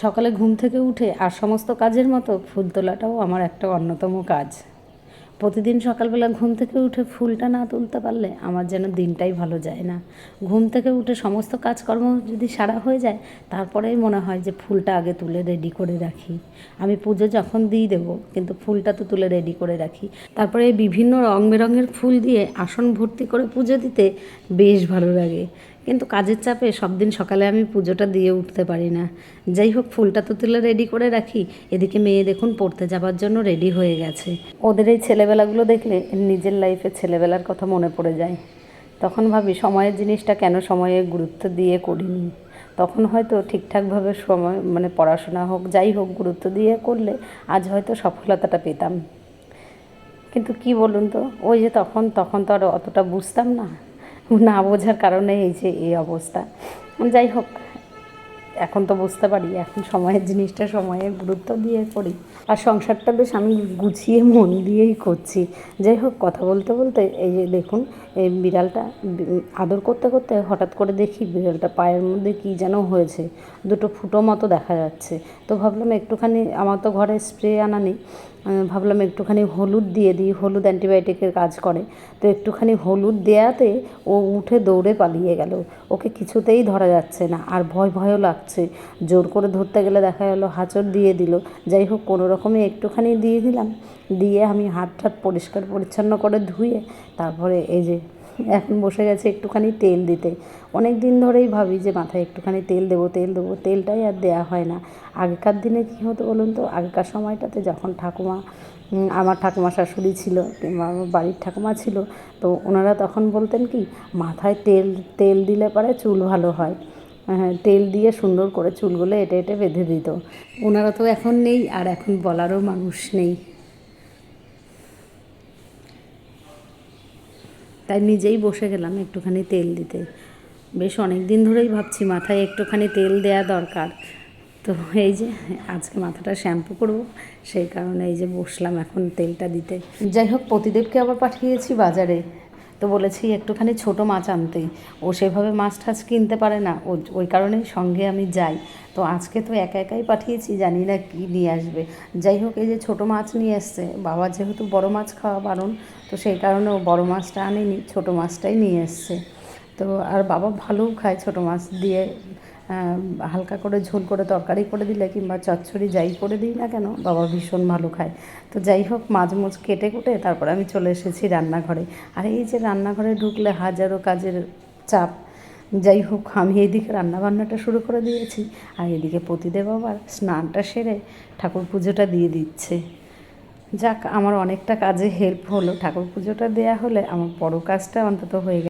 সকালে ঘুম থেকে উঠে আর সমস্ত কাজের মতো ফুল তোলাটাও আমার একটা অন্যতম কাজ। প্রতিদিন সকালবেলা ঘুম থেকে উঠে ফুলটা না তুলতে পারলে আমার যেন দিনটাই ভালো যায় না। ঘুম থেকে উঠে সমস্ত কাজকর্ম যদি সারা হয়ে যায়, তারপরেই মনে হয় যে ফুলটা আগে তুলে রেডি করে রাখি। আমি পুজো যখন দিয়ে দেবো, কিন্তু ফুলটা তো তুলে রেডি করে রাখি। তারপরে এই বিভিন্ন রং বেরঙের ফুল দিয়ে আসন ভর্তি করে পুজো দিতে বেশ ভালো লাগে। কিন্তু কাজের চাপে সব দিন সকালে আমি পুজোটা দিয়ে উঠতে পারি না। যাই হোক, ফুলটা তো তুলে রেডি করে রাখি। এদিকে মেয়ে দেখুন পড়তে যাবার জন্য রেডি হয়ে গেছে। ওদের এই ছেলেবেলাগুলো দেখলে নিজের লাইফে ছেলেবেলার কথা মনে পড়ে যায়। তখন ভাবি সময়ের জিনিসটা কেন সময়ে গুরুত্ব দিয়ে করিনি। তখন হয়তো ঠিকঠাকভাবে সময় পড়াশোনা হোক যাই হোক গুরুত্ব দিয়ে করলে আজ হয়তো সফলতাটা পেতাম। কিন্তু কি বলুন তো, ওই যে তখন তো আর অতটা বুঝতাম না, না বোঝার কারণে এই যে এই অবস্থা। যাই হোক, এখন তো বুঝতে পারি, এখন সময়ের জিনিসটা সময়ে গুরুত্ব দিয়ে করি। আর সংসারটা বেশ আমি গুছিয়ে মন দিয়েই করছি। যাই হোক, কথা বলতে বলতে এই যে দেখুন, এই বিড়ালটা আদর করতে করতে হঠাৎ করে দেখি বিড়ালটা পায়ের মধ্যে কী যেন হয়েছে, দুটো ফুটো মতো দেখা যাচ্ছে। তো ভাবলাম একটুখানি, আমার তো ঘরে স্প্রে আনা নেই, ভাবলাম একটুখানি হলুদ দিয়ে দিই, হলুদ অ্যান্টিবায়োটিকের কাজ করে। তো একটুখানি হলুদ দেওয়াতে ও উঠে দৌড়ে পালিয়ে গেল। ওকে কিছুতেই ধরা যাচ্ছে না, আর ভয়ও লাগছে। জোর করে ধরতে গেলে দেখা গেলো হাঁচড় দিয়ে দিল। যাই হোক, কোনো রকমে একটুখানি দিয়ে দিলাম, দিয়ে আমি হাত টাত পরিষ্কার পরিচ্ছন্ন করে ধুয়ে তারপরে এই যে এখন বসে গেছে একটুখানি তেল দিতে। অনেক দিন ধরেই ভাবি যে মাথায় একটুখানি তেল দেবো, তেলটাই আর দেওয়া হয় না। আগেকার দিনে কী হতো বলুন তো, আগেকার সময়টাতে যখন আমার ঠাকুমা শাশুড়ি ছিল কিংবা আমার বাড়ির ঠাকুমা ছিল, তো ওনারা তখন বলতেন কি, মাথায় তেল দিলে পরে চুল ভালো হয়। হ্যাঁ, তেল দিয়ে সুন্দর করে চুলগুলো এঁটে বেঁধে দিত। ওনারা তো এখন নেই, আর এখন বলারও মানুষ নেই। তাই নিজেই বসে গেলাম একটুখানি তেল দিতে। বেশ অনেক দিন ধরেই ভাবছি মাথায় একটুখানি তেল দেওয়া দরকার। তো এই যে আজকে মাথাটা শ্যাম্পু করব, সেই কারণে এই যে বসলাম এখন তেলটা দিতে। যাই হোক, প্রতিদেবকে আবার পাঠিয়েছি বাজারে। তো বলেছি একটুখানি ছোট মাছ আনতে। ও সেভাবে মাছ টাছ কিনতে পারে না, ওই কারণেই সঙ্গে আমি যাই। তো আজকে তো একাই পাঠিয়েছি, জানি না কী নিয়ে আসবে। যাই হোক, এই যে ছোট মাছ নিয়ে এসছে। বাবা যেহেতু বড় মাছ খাওয়া বারণ, তো সেই কারণে ও বড় মাছটা আনেনি, ছোট মাছটাই নিয়ে এসছে। তো আর বাবা ভালোও খায় ছোট মাছ দিয়ে, হালকা করে ঝোল করে তরকারি করে দিলে কিংবা চচ্চড়ি যাই করে দিই না কেন, বাবা ভীষণ ভালো খায়। তো যাই হোক, মাছ কেটে কুটে তারপরে আমি চলে এসেছি রান্নাঘরে। আর এই যে রান্নাঘরে ঢুকলে হাজারো কাজের চাপ। যাই হোক, আমি এইদিকে রান্নাবান্নাটা শুরু করে দিয়েছি, আর এদিকে পতিদেব আবার স্নানটা সেরে ঠাকুর পুজোটা দিয়ে দিচ্ছে। যাক, আমার অনেকটা কাজে হেল্প হলো। ঠাকুর পুজোটা দেওয়া হলে আমার বড় কাজটা অন্তত হয়ে গেল।